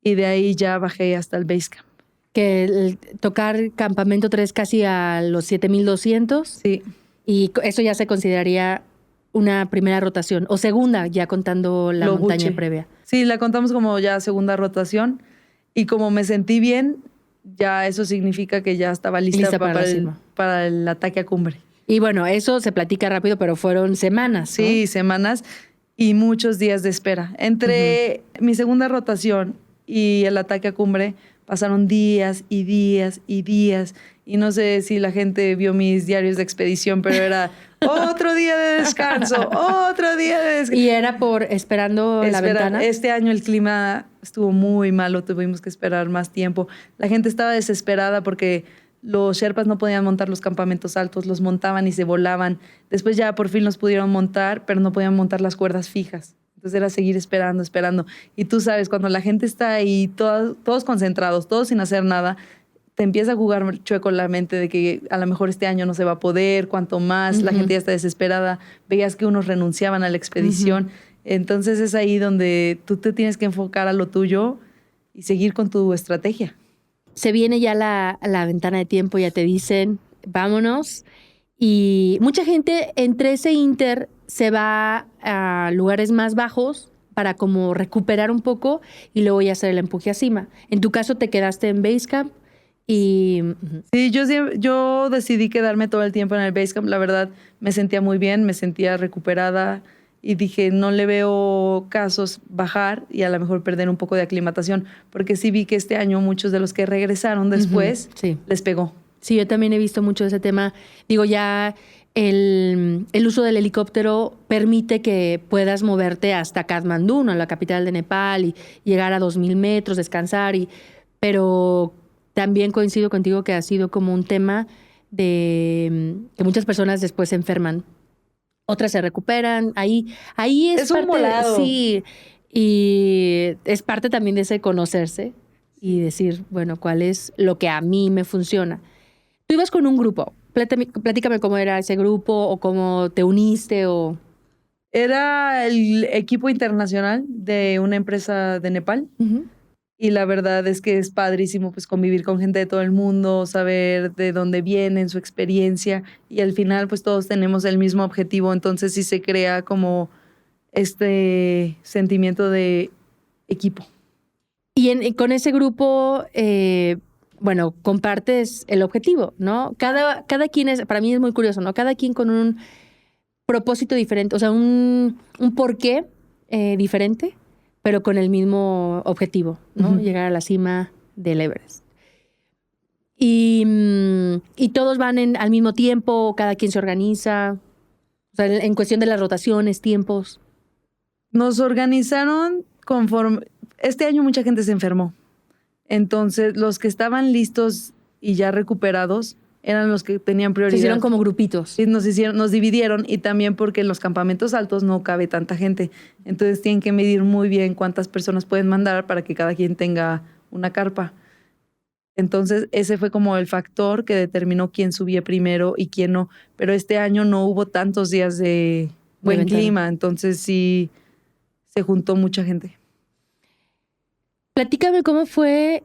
Y de ahí ya bajé hasta el Basecamp. Que tocar campamento 3 casi a los 7,200. Sí. Y eso ya se consideraría una primera rotación o segunda, ya contando la montaña previa. Sí, la contamos como ya segunda rotación. Y como me sentí bien, ya eso significa que ya estaba lista para el ataque a cumbre. Y bueno, eso se platica rápido, pero fueron semanas, ¿no? Sí, semanas y muchos días de espera. Entre mi segunda rotación y el ataque a cumbre pasaron días y días y días. Y no sé si la gente vio mis diarios de expedición, pero era otro día de descanso, otro día de descanso. Y era esperando la ventana. Este año el clima estuvo muy malo, tuvimos que esperar más tiempo. La gente estaba desesperada porque los sherpas no podían montar los campamentos altos, los montaban y se volaban. Después ya por fin los pudieron montar, pero no podían montar las cuerdas fijas. Entonces era seguir esperando. Y tú sabes, cuando la gente está ahí, todos concentrados, todos sin hacer nada, te empieza a jugar chueco la mente de que a lo mejor este año no se va a poder, cuanto más, la gente ya está desesperada. Veías que unos renunciaban a la expedición. Entonces es ahí donde tú te tienes que enfocar a lo tuyo y seguir con tu estrategia. Se viene ya la ventana de tiempo, ya te dicen, vámonos. Y mucha gente entre ese inter se va a lugares más bajos para como recuperar un poco y luego ya hacer el empuje a cima. En tu caso te quedaste en Basecamp y... Sí, yo decidí quedarme todo el tiempo en el Basecamp. La verdad, me sentía muy bien, me sentía recuperada y dije, no le veo casos bajar y a lo mejor perder un poco de aclimatación, porque sí vi que este año muchos de los que regresaron después les pegó. Sí, yo también he visto mucho ese tema. Digo, ya el uso del helicóptero permite que puedas moverte hasta Katmandú, ¿no? La capital de Nepal, y llegar a 2,000 metros, descansar. Pero también coincido contigo que ha sido como un tema de que muchas personas después se enferman. Otras se recuperan. Ahí es un parte, volado. sí, y es parte también de ese conocerse y decir, bueno, cuál es lo que a mí me funciona. Tú ibas con un grupo. Platícame cómo era ese grupo o cómo te uniste o... Era el equipo internacional de una empresa de Nepal. Uh-huh. Y la verdad es que es padrísimo pues convivir con gente de todo el mundo, saber de dónde vienen, su experiencia, y al final pues todos tenemos el mismo objetivo, entonces sí se crea como este sentimiento de equipo. Y con ese grupo, bueno, compartes el objetivo, ¿no? Cada quien para mí es muy curioso, ¿no? Cada quien con un propósito diferente, o sea, un porqué diferente, pero con el mismo objetivo, ¿no? Uh-huh. Llegar a la cima del Everest. Y todos van al mismo tiempo, cada quien se organiza, o sea, en cuestión de las rotaciones, tiempos. Nos organizaron conforme... Este año mucha gente se enfermó. Entonces, los que estaban listos y ya recuperados eran los que tenían prioridad. Se hicieron como grupitos. Sí, nos dividieron, y también porque en los campamentos altos no cabe tanta gente. Entonces tienen que medir muy bien cuántas personas pueden mandar para que cada quien tenga una carpa. Entonces ese fue como el factor que determinó quién subía primero y quién no. Pero este año no hubo tantos días de buen clima, entonces sí se juntó mucha gente. Platícame cómo fue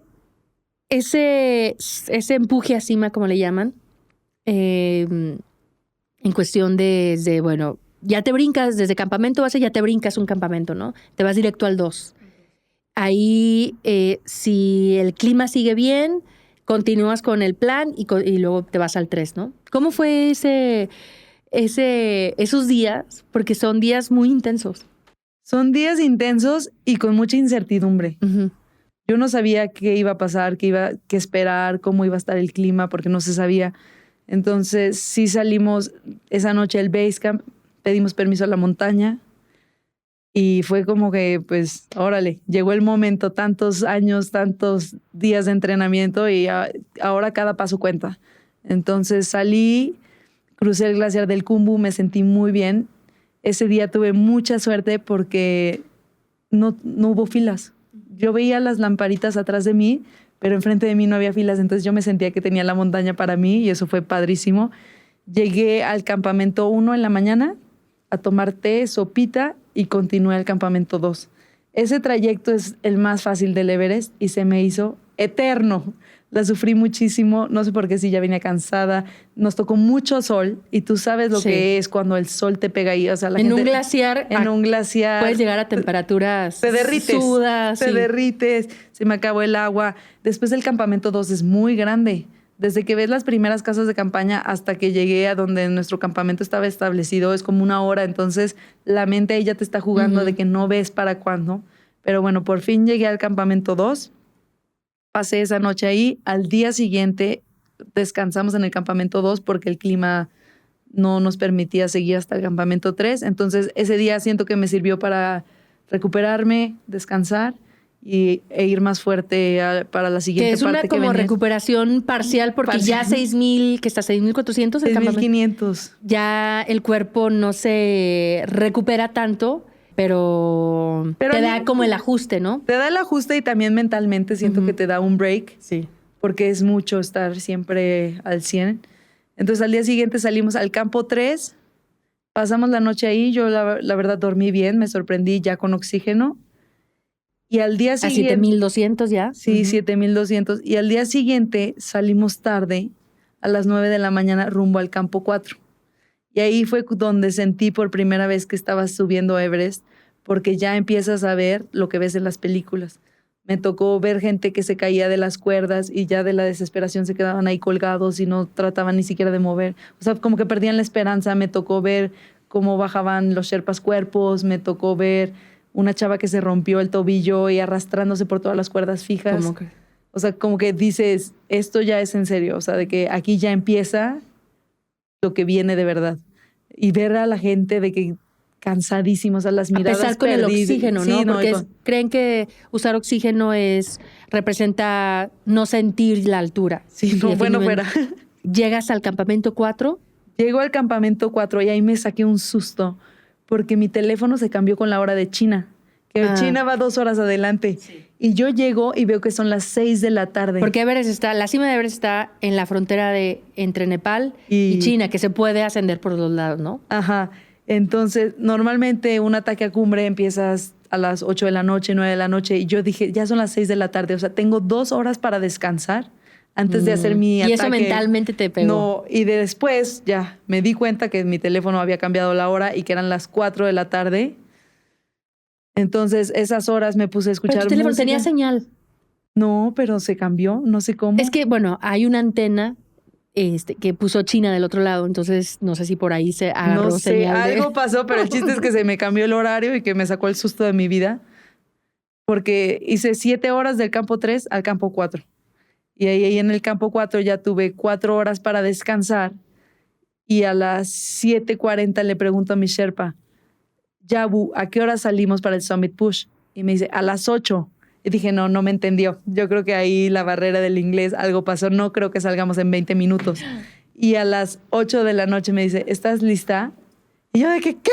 ese empuje a cima, como le llaman, en cuestión de, bueno, ya te brincas desde campamento base, ya te brincas un campamento, ¿no? Te vas directo al 2. Ahí, si el clima sigue bien, continúas con el plan y luego te vas al 3, ¿no? ¿Cómo fue esos días? Porque son días muy intensos. Son días intensos y con mucha incertidumbre. Uh-huh. Yo no sabía qué iba a pasar, qué esperar, cómo iba a estar el clima, porque no se sabía. Entonces sí salimos esa noche al base camp, pedimos permiso a la montaña y fue como que, pues, órale, llegó el momento, tantos años, tantos días de entrenamiento y ahora cada paso cuenta. Entonces salí, crucé el glaciar del Khumbu, me sentí muy bien. Ese día tuve mucha suerte porque no hubo filas. Yo veía las lamparitas atrás de mí, pero enfrente de mí no había filas, entonces yo me sentía que tenía la montaña para mí y eso fue padrísimo. Llegué al campamento 1 en la mañana a tomar té, sopita y continué al campamento 2. Ese trayecto es el más fácil del Everest y se me hizo eterno. La sufrí muchísimo, no sé por qué, si ya venía cansada. Nos tocó mucho sol y tú sabes lo que es cuando el sol te pega ahí. O sea, en un glaciar. En un glaciar. Puedes llegar a temperaturas. Te derrites. Sudas. Te derrites. Se me acabó el agua. Después el campamento 2 es muy grande. Desde que ves las primeras casas de campaña hasta que llegué a donde nuestro campamento estaba establecido es como 1 hora. Entonces la mente ahí ya te está jugando de que no ves para cuándo. Pero bueno, por fin llegué al campamento 2. Pasé esa noche ahí. Al día siguiente descansamos en el campamento 2 porque el clima no nos permitía seguir hasta el campamento 3. Entonces ese día siento que me sirvió para recuperarme, descansar e ir más fuerte para la siguiente parte. Que es una como recuperación parcial porque ya 6,000, que está 6,400 el campamento. 6,500. Ya el cuerpo no se recupera tanto. Pero te da como el ajuste, ¿no? Te da el ajuste y también mentalmente siento que te da un break. Sí. Porque es mucho estar siempre al 100. Entonces al día siguiente salimos al campo 3, pasamos la noche ahí. Yo la verdad dormí bien, me sorprendí ya con oxígeno. Y al día siguiente... ¿A 7,200 ya? Sí, 7,200. Y al día siguiente salimos tarde, a las 9 de la mañana, rumbo al campo 4. Y ahí fue donde sentí por primera vez que estaba subiendo Everest, porque ya empiezas a ver lo que ves en las películas. Me tocó ver gente que se caía de las cuerdas y ya de la desesperación se quedaban ahí colgados y no trataban ni siquiera de mover. O sea, como que perdían la esperanza. Me tocó ver cómo bajaban los sherpas cuerpos. Me tocó ver una chava que se rompió el tobillo y arrastrándose por todas las cuerdas fijas. ¿Cómo que? O sea, como que dices, esto ya es en serio. O sea, de que aquí ya empieza lo que viene de verdad. Y ver a la gente de que cansadísimos, a las miradas a pesar con el perdidas. oxígeno, ¿no? Sí, Porque con... creen que usar oxígeno representa no sentir la altura. Sí, no, bueno, fuera. Llegas al campamento 4. Llego al campamento 4 y ahí me saqué un susto porque mi teléfono se cambió con la hora de China. Que China va 2 horas adelante. Sí. Y yo llego y veo que son las 6 de la tarde. Porque la cima de Everest está en la frontera entre Nepal y China, que se puede ascender por los lados, ¿no? Ajá. Entonces, normalmente un ataque a cumbre empiezas a las 8 de la noche, 9 de la noche. Y yo dije, ya son las 6 de la tarde. O sea, tengo 2 horas para descansar antes de hacer mi ataque. Y eso mentalmente te pegó. No, y después ya me di cuenta que mi teléfono había cambiado la hora y que eran las 4 de la tarde. Entonces, esas horas me puse a escuchar música. ¿Pero tu teléfono tenía señal? No, pero se cambió, no sé cómo. Es que, bueno, hay una antena que puso China del otro lado, entonces no sé si por ahí se agarró no sé, señal. Algo pasó, pero el chiste es que se me cambió el horario y que me sacó el susto de mi vida. Porque hice 7 horas del campo 3 al campo 4. Y ahí en el campo 4 ya tuve 4 horas para descansar. Y a las 7:40 le pregunto a mi Sherpa, Yabu, ¿a qué hora salimos para el Summit Push? Y me dice, a las 8. Y dije, no me entendió. Yo creo que ahí la barrera del inglés, algo pasó. No creo que salgamos en 20 minutos. Y a las 8 de la noche me dice, ¿estás lista? Y yo de que, ¿qué?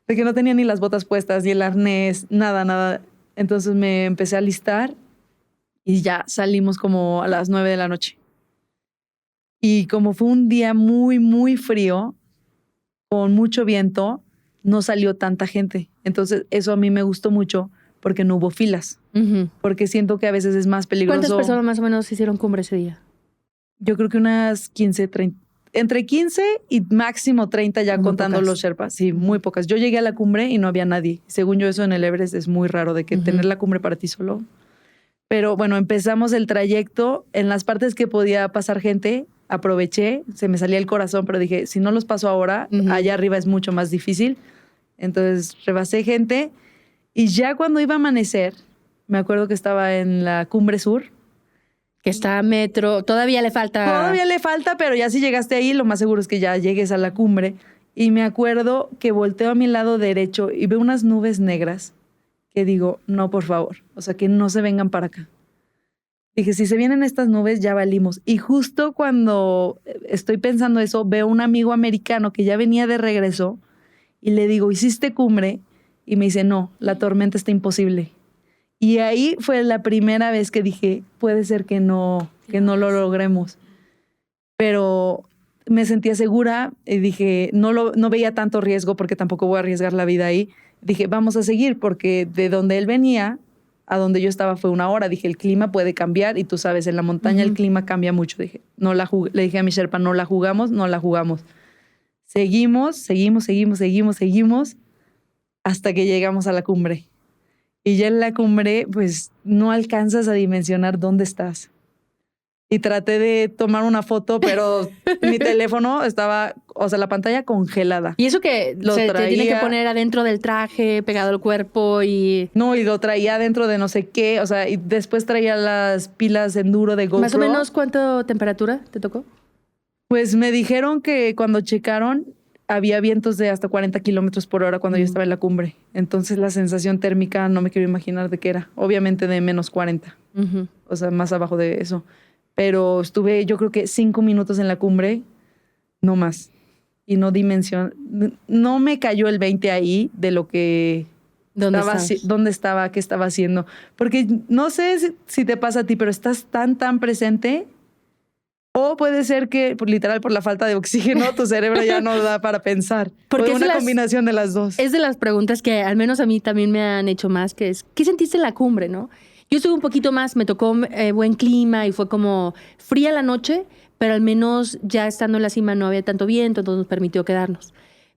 De que no tenía ni las botas puestas, ni el arnés, nada. Entonces me empecé a alistar y ya salimos como a las 9 de la noche. Y como fue un día muy, muy frío, con mucho viento, no salió tanta gente. Entonces eso a mí me gustó mucho porque no hubo filas. Uh-huh. Porque siento que a veces es más peligroso. ¿Cuántas personas más o menos hicieron cumbre ese día? Yo creo que unas 15, 30. Entre 15 y máximo 30 ya muy contando pocas. Los Sherpas. Sí, muy pocas. Yo llegué a la cumbre y no había nadie. Según yo, eso en el Everest es muy raro, de que tener la cumbre para ti solo. Pero bueno, empezamos el trayecto. En las partes que podía pasar gente, aproveché. Se me salía el corazón, pero dije, si no los paso ahora, allá arriba es mucho más difícil. Entonces rebasé gente. Y ya cuando iba a amanecer, me acuerdo que estaba en la cumbre sur. Que está a metro, todavía le falta. Todavía le falta, pero ya si llegaste ahí, lo más seguro es que ya llegues a la cumbre. Y me acuerdo que volteo a mi lado derecho y veo unas nubes negras que digo, no, por favor, o sea, que no se vengan para acá. Dije, si se vienen estas nubes, ya valimos. Y justo cuando estoy pensando eso, veo un amigo americano que ya venía de regreso y le digo, ¿hiciste cumbre? Y me dice, no, la tormenta está imposible. Y ahí fue la primera vez que dije, puede ser que no lo logremos. Pero me sentía segura y dije, no veía tanto riesgo porque tampoco voy a arriesgar la vida ahí. Dije, vamos a seguir porque de donde él venía a donde yo estaba fue 1 hora. Dije, el clima puede cambiar y tú sabes, en la montaña el clima cambia mucho. Dije, le dije a mi Sherpa, no la jugamos. Seguimos hasta que llegamos a la cumbre. Y ya en la cumbre, pues, no alcanzas a dimensionar dónde estás. Y traté de tomar una foto, pero mi teléfono estaba, o sea, la pantalla congelada. Y eso que te tiene que poner adentro del traje, pegado al cuerpo y... No, y lo traía dentro de no sé qué, o sea, y después traía las pilas enduro de GoPro. ¿Más o menos cuánta temperatura te tocó? Pues me dijeron que cuando checaron había vientos de hasta 40 kilómetros por hora cuando yo estaba en la cumbre. Entonces la sensación térmica no me quiero imaginar de qué era. Obviamente de menos 40. O sea, más abajo de eso. Pero estuve, yo creo que 5 minutos en la cumbre, no más. Y no no me cayó el 20 ahí de lo que... ¿Dónde estaba? ¿Qué estaba haciendo? Porque no sé si te pasa a ti, pero estás tan presente. O puede ser que, literal, por la falta de oxígeno, tu cerebro ya no da para pensar. Porque es una combinación de las dos. Es de las preguntas que al menos a mí también me han hecho más, que es, ¿qué sentiste en la cumbre, no? Yo estuve un poquito más, me tocó buen clima y fue como fría la noche, pero al menos ya estando en la cima no había tanto viento, entonces nos permitió quedarnos.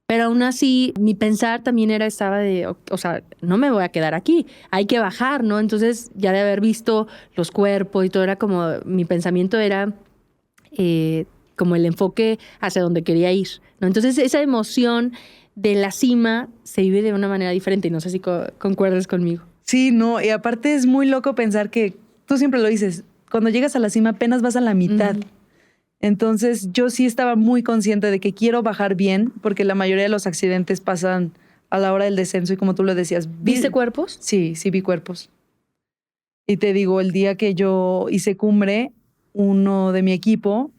Pero aún así, mi pensar también estaba de, o sea, no me voy a quedar aquí, hay que bajar, ¿no? Entonces, ya de haber visto los cuerpos y todo, era como, mi pensamiento era como el enfoque hacia donde quería ir, ¿no? Entonces, esa emoción de la cima se vive de una manera diferente y no sé si concuerdas conmigo. Sí, no, y aparte es muy loco pensar que, tú siempre lo dices, cuando llegas a la cima apenas vas a la mitad. Entonces yo sí estaba muy consciente de que quiero bajar bien, porque la mayoría de los accidentes pasan a la hora del descenso y como tú lo decías. ¿Viste cuerpos? Sí, sí vi cuerpos. Y te digo, el día que yo hice cumbre, uno de mi equipo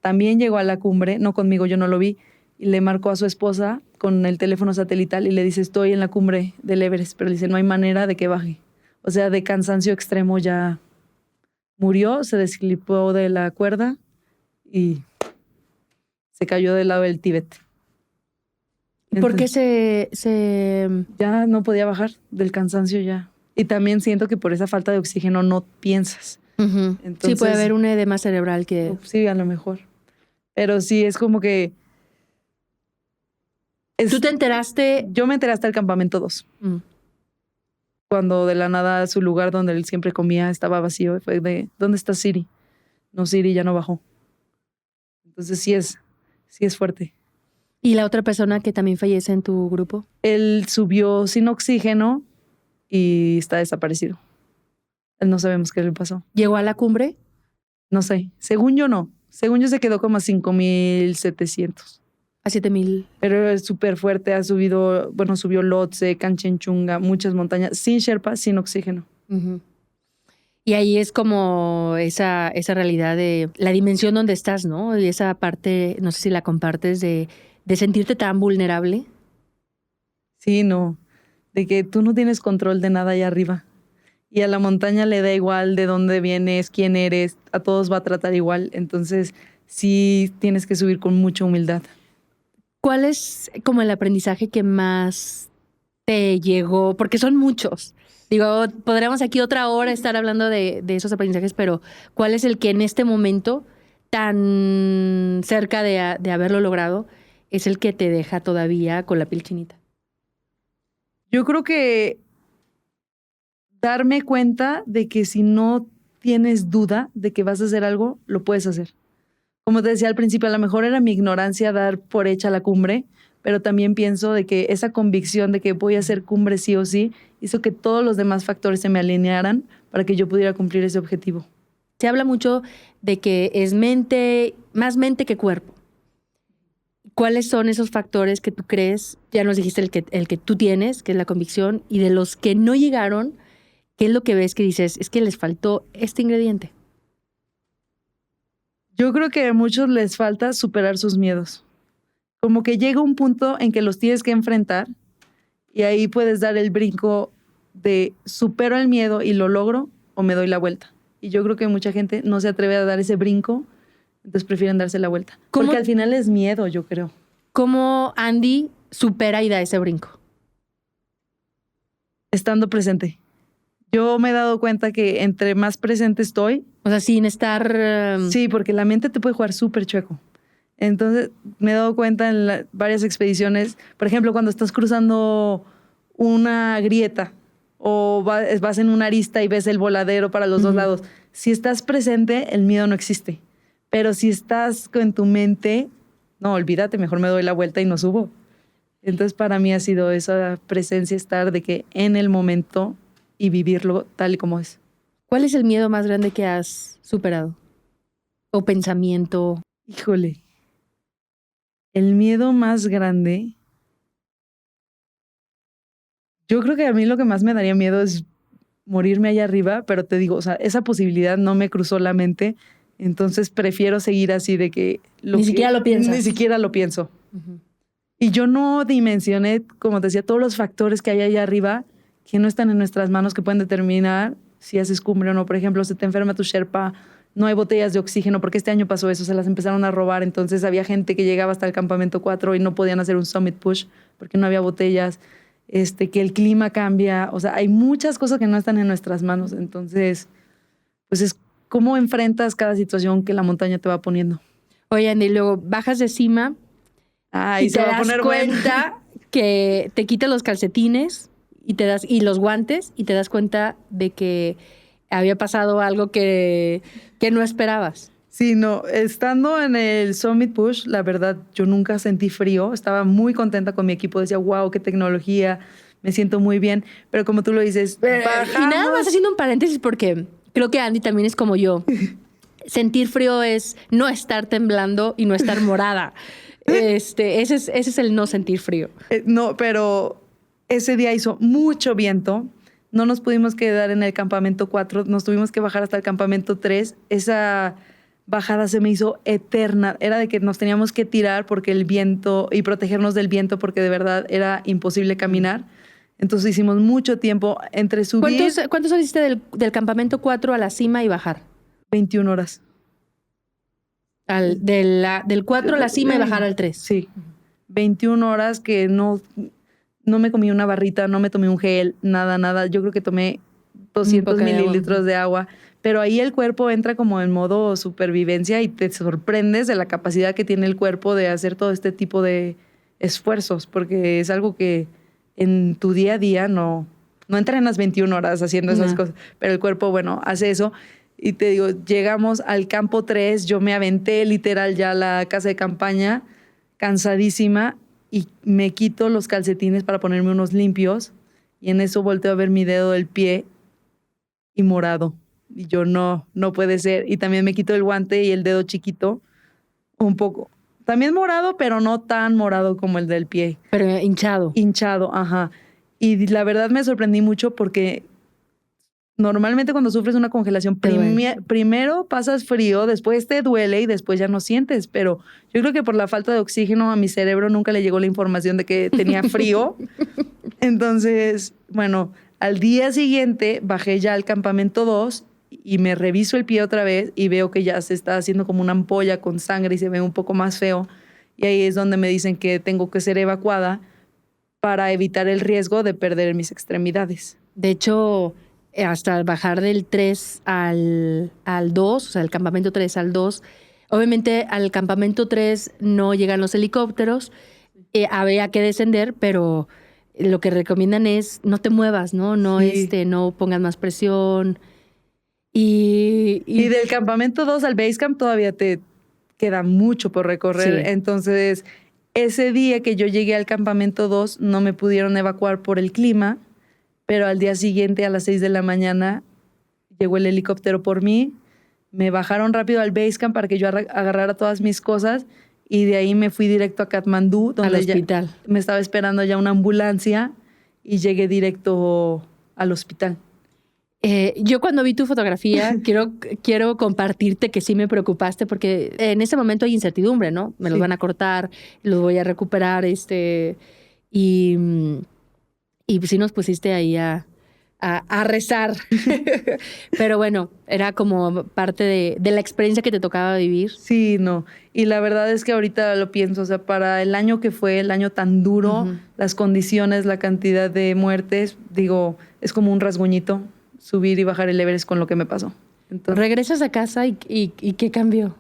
también llegó a la cumbre, no conmigo, yo no lo vi, y le marcó a su esposa con el teléfono satelital y le dice, estoy en la cumbre del Everest, pero le dice, no hay manera de que baje. O sea, de cansancio extremo ya murió, se desclipó de la cuerda y se cayó del lado del Tíbet. ¿Por qué Ya no podía bajar del cansancio ya. Y también siento que por esa falta de oxígeno no piensas. Uh-huh. Entonces, sí, puede haber un edema cerebral que... Sí, a lo mejor. Pero sí, es como que... ¿Tú te enteraste? Yo me enteré hasta el campamento 2. Cuando de la nada su lugar donde él siempre comía estaba vacío. Fue de, ¿dónde está Siri? No, Siri ya no bajó. Entonces sí es fuerte. ¿Y la otra persona que también fallece en tu grupo? Él subió sin oxígeno y está desaparecido. Él no sabemos qué le pasó. ¿Llegó a la cumbre? No sé. Según yo no. Según yo se quedó como a 5,700. A 7,000. Pero es súper fuerte. Ha subido, bueno, subió Lhotse, Kanchenjunga, muchas montañas, sin Sherpa, sin oxígeno. Uh-huh. Y ahí es como esa realidad de la dimensión donde estás, ¿no? Y esa parte, no sé si la compartes, de sentirte tan vulnerable. Sí, no. De que tú no tienes control de nada allá arriba. Y a la montaña le da igual de dónde vienes, quién eres, a todos va a tratar igual. Entonces, sí tienes que subir con mucha humildad. ¿Cuál es como el aprendizaje que más te llegó? Porque son muchos. Digo, podríamos aquí otra hora estar hablando de esos aprendizajes, pero ¿cuál es el que en este momento, tan cerca de haberlo logrado, es el que te deja todavía con la piel chinita? Yo creo que darme cuenta de que si no tienes duda de que vas a hacer algo, lo puedes hacer. Como te decía al principio, a lo mejor era mi ignorancia dar por hecha la cumbre, pero también pienso de que esa convicción de que voy a hacer cumbre sí o sí hizo que todos los demás factores se me alinearan para que yo pudiera cumplir ese objetivo. Se habla mucho de que es más mente que cuerpo. ¿Cuáles son esos factores que tú crees? Ya nos dijiste el que tú tienes, que es la convicción, y de los que no llegaron, ¿qué es lo que ves que dices? Es que les faltó este ingrediente. Yo creo que a muchos les falta superar sus miedos. Como que llega un punto en que los tienes que enfrentar y ahí puedes dar el brinco de supero el miedo y lo logro o me doy la vuelta. Y yo creo que mucha gente no se atreve a dar ese brinco, entonces prefieren darse la vuelta. Porque al final es miedo, yo creo. ¿Cómo Andy supera y da ese brinco? Estando presente. Yo me he dado cuenta que entre más presente estoy... O sea, sin estar... Sí, porque la mente te puede jugar súper chueco. Entonces, me he dado cuenta en varias expediciones, por ejemplo, cuando estás cruzando una grieta o vas en una arista y ves el voladero para los dos lados. Si estás presente, el miedo no existe. Pero si estás con tu mente, no, olvídate, mejor me doy la vuelta y no subo. Entonces, para mí ha sido esa presencia, estar de que en el momento y vivirlo tal y como es. ¿Cuál es el miedo más grande que has superado? ¿O pensamiento? Híjole. El miedo más grande... Yo creo que a mí lo que más me daría miedo es morirme allá arriba, pero te digo, o sea, esa posibilidad no me cruzó la mente, entonces prefiero seguir así de que... siquiera lo piensas. Ni siquiera lo pienso. Y yo no dimensioné, como te decía, todos los factores que hay allá arriba que no están en nuestras manos, que pueden determinar si haces cumbre o no. Por ejemplo, se te enferma tu Sherpa, no hay botellas de oxígeno, porque este año pasó eso, se las empezaron a robar, entonces había gente que llegaba hasta el campamento 4 y no podían hacer un summit push porque no había botellas, que el clima cambia, o sea, hay muchas cosas que no están en nuestras manos, entonces, pues es cómo enfrentas cada situación que la montaña te va poniendo. Oye, Andy, luego bajas de cima y te das cuenta que te quitas los calcetines y los guantes y te das cuenta de que había pasado algo que no esperabas. Sí, no, estando en el Summit Push, la verdad, yo nunca sentí frío, estaba muy contenta con mi equipo, decía, wow, qué tecnología, me siento muy bien, pero como tú lo dices, Y nada más haciendo un paréntesis porque creo que Andy también es como yo. sentir frío es no estar temblando y no estar morada. Ese es el no sentir frío. No, pero ese día hizo mucho viento. No nos pudimos quedar en el campamento 4, nos tuvimos que bajar hasta el campamento 3. Esa bajada se me hizo eterna. Era de que nos teníamos que tirar porque el viento y protegernos del viento porque de verdad era imposible caminar. Entonces hicimos mucho tiempo entre subir. ¿Cuántos hiciste del campamento 4 a la cima y bajar? 21 horas. Del 4 a la cima y bajar al 3. Sí. 21 horas que no me comí una barrita, no me tomé un gel, nada. Yo creo que tomé 200 mililitros de agua. Pero ahí el cuerpo entra como en modo supervivencia y te sorprendes de la capacidad que tiene el cuerpo de hacer todo este tipo de esfuerzos, porque es algo que en tu día a día no entrenas 21 horas haciendo esas cosas, pero el cuerpo, bueno, hace eso. Y te digo, llegamos al campo 3, yo me aventé literal ya a la casa de campaña, cansadísima, y me quito los calcetines para ponerme unos limpios, y en eso volteo a ver mi dedo del pie y morado. Y yo, no puede ser. Y también me quito el guante y el dedo chiquito, un poco. También morado, pero no tan morado como el del pie. Pero hinchado. Hinchado, ajá. Y la verdad me sorprendí mucho porque normalmente cuando sufres una congelación, primero pasas frío, después te duele y después ya no sientes. Pero yo creo que por la falta de oxígeno a mi cerebro nunca le llegó la información de que tenía frío. Entonces, bueno, al día siguiente bajé ya al campamento 2 y me reviso el pie otra vez y veo que ya se está haciendo como una ampolla con sangre y se ve un poco más feo. Y ahí es donde me dicen que tengo que ser evacuada para evitar el riesgo de perder mis extremidades. De hecho, hasta bajar del 3 al 2, o sea, el campamento 3 al 2, obviamente al campamento 3 no llegan los helicópteros, había que descender, pero lo que recomiendan es no te muevas, ¿no? No, Sí. No pongas más presión. Y del campamento 2 al base camp todavía te queda mucho por recorrer. Sí. Entonces, ese día que yo llegué al campamento 2 no me pudieron evacuar por el clima, pero al día siguiente a las 6 de la mañana llegó el helicóptero por mí, me bajaron rápido al base camp para que yo agarrara todas mis cosas y de ahí me fui directo a Katmandú, donde al hospital. me estaba esperando ya una ambulancia y llegué directo al hospital. Yo cuando vi tu fotografía, quiero compartirte que sí me preocupaste porque en ese momento hay incertidumbre, ¿no? Me los van a cortar, los voy a recuperar, y sí nos pusiste ahí a rezar. Pero bueno, era como parte de la experiencia que te tocaba vivir. Sí, no. Y la verdad es que ahorita lo pienso, o sea, para el año que fue, el año tan duro, las condiciones, la cantidad de muertes, digo, es como un rasguñito subir y bajar el Everest con lo que me pasó. Entonces, ¿regresas a casa y qué cambió?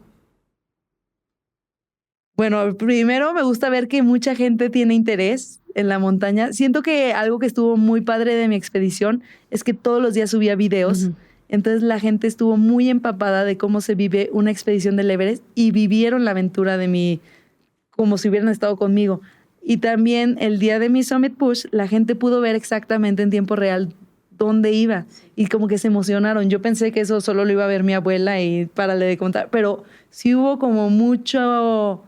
Bueno, primero me gusta ver que mucha gente tiene interés en la montaña. Siento que algo que estuvo muy padre de mi expedición es que todos los días subía videos. Entonces la gente estuvo muy empapada de cómo se vive una expedición del Everest y vivieron la aventura de mí como si hubieran estado conmigo. Y también el día de mi Summit Push, la gente pudo ver exactamente en tiempo real dónde iba y como que se emocionaron. Yo pensé que eso solo lo iba a ver mi abuela y párale de contar, pero sí hubo como mucho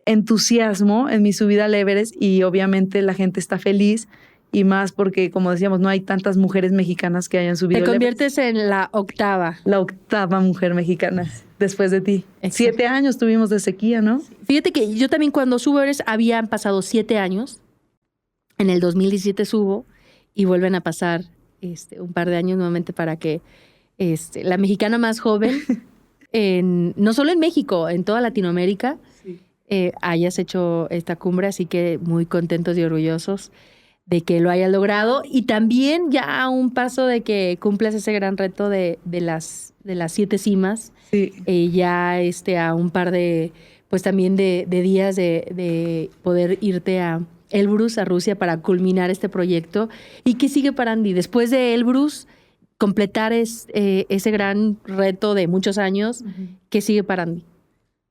entusiasmo en mi subida al Everest y obviamente la gente está feliz y más porque, como decíamos, no hay tantas mujeres mexicanas que hayan subido. Te conviertes en la octava. La octava mujer mexicana después de ti. Exacto. 7 años tuvimos de sequía, ¿no? Fíjate que yo también cuando subo Everest habían pasado 7 años. En el 2017 subo y vuelven a pasar un par de años nuevamente para que la mexicana más joven, no solo en México, en toda Latinoamérica, hayas hecho esta cumbre, así que muy contentos y orgullosos de que lo hayas logrado y también ya a un paso de que cumplas ese gran reto de las 7 cimas, Sí. ya a un par de, pues también de días de poder irte a Elbrus, a Rusia, para culminar este proyecto. ¿Y qué sigue para Andy? Después de Elbrus, completar ese gran reto de muchos años, ¿qué sigue para Andy?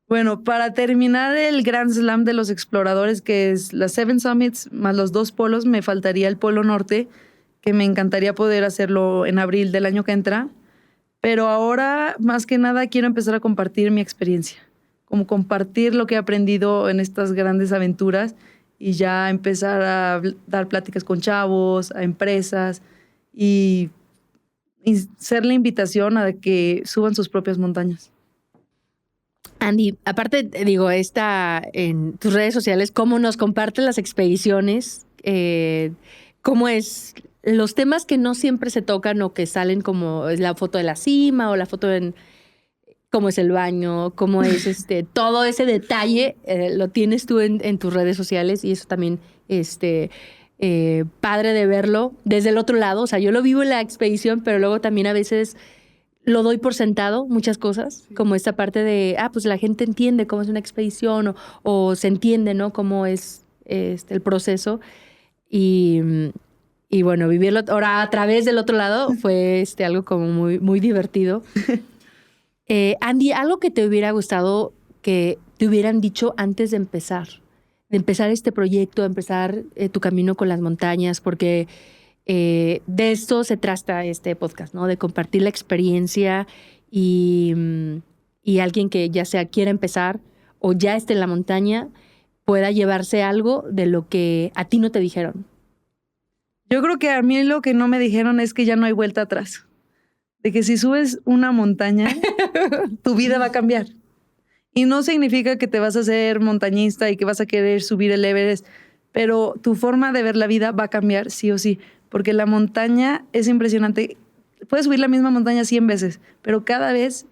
Bueno, para terminar el Grand Slam de los exploradores, que es las 7 Summits más los 2 polos, me faltaría el Polo Norte, que me encantaría poder hacerlo en abril del año que entra. Pero ahora, más que nada, quiero empezar a compartir mi experiencia, como compartir lo que he aprendido en estas grandes aventuras y ya empezar a dar pláticas con chavos, a empresas y ser la invitación a que suban sus propias montañas. Andy, aparte, digo, en tus redes sociales, ¿cómo nos compartes las expediciones? ¿Cómo es los temas que no siempre se tocan o que salen, como es la foto de la cima o la foto en cómo es el baño, cómo es todo ese detalle, lo tienes tú en tus redes sociales y eso también, padre de verlo desde el otro lado. O sea, yo lo vivo en la expedición, pero luego también a veces lo doy por sentado, muchas cosas, como esta parte de, pues la gente entiende cómo es una expedición o se entiende, ¿no? Cómo es el proceso. Y bueno, vivirlo ahora a través del otro lado fue algo como muy, muy divertido. Andy, algo que te hubiera gustado que te hubieran dicho antes de empezar este proyecto, de empezar tu camino con las montañas, porque de esto se trata este podcast, ¿no? De compartir la experiencia y alguien que ya sea quiera empezar o ya esté en la montaña pueda llevarse algo de lo que a ti no te dijeron. Yo creo que a mí lo que no me dijeron es que ya no hay vuelta atrás. De que si subes una montaña, tu vida va a cambiar. Y no significa que te vas a hacer montañista y que vas a querer subir el Everest, pero tu forma de ver la vida va a cambiar sí o sí, porque la montaña es impresionante. Puedes subir la misma montaña 100 veces, pero cada vez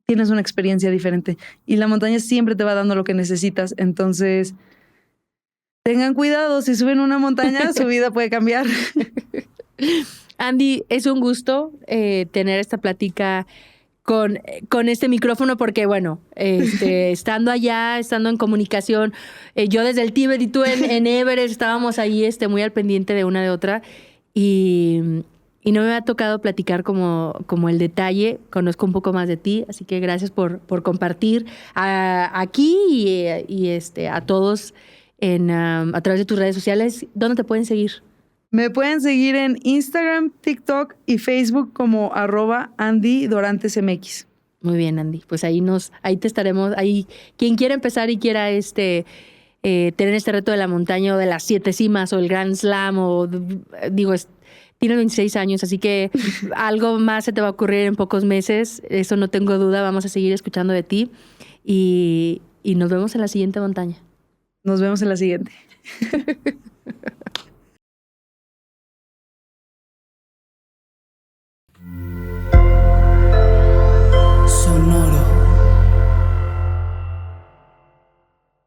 tienes una experiencia diferente. Y la montaña siempre te va dando lo que necesitas. Entonces, tengan cuidado, si suben una montaña, su vida puede cambiar. Andy, es un gusto tener esta plática con este micrófono porque, bueno, estando allá, estando en comunicación, yo desde el Tíbet y tú en Everest, estábamos ahí muy al pendiente de una de otra y no me ha tocado platicar como el detalle, conozco un poco más de ti, así que gracias por compartir aquí y a todos a través de tus redes sociales. ¿Dónde te pueden seguir? Me pueden seguir en Instagram, TikTok y Facebook como @AndyDorantesMX. Muy bien, Andy. Pues ahí te estaremos. Ahí, quien quiera empezar y quiera tener este reto de la montaña o de las 7 cimas o el Grand Slam tienes 26 años, así que algo más se te va a ocurrir en pocos meses. Eso no tengo duda. Vamos a seguir escuchando de ti y nos vemos en la siguiente montaña. Nos vemos en la siguiente.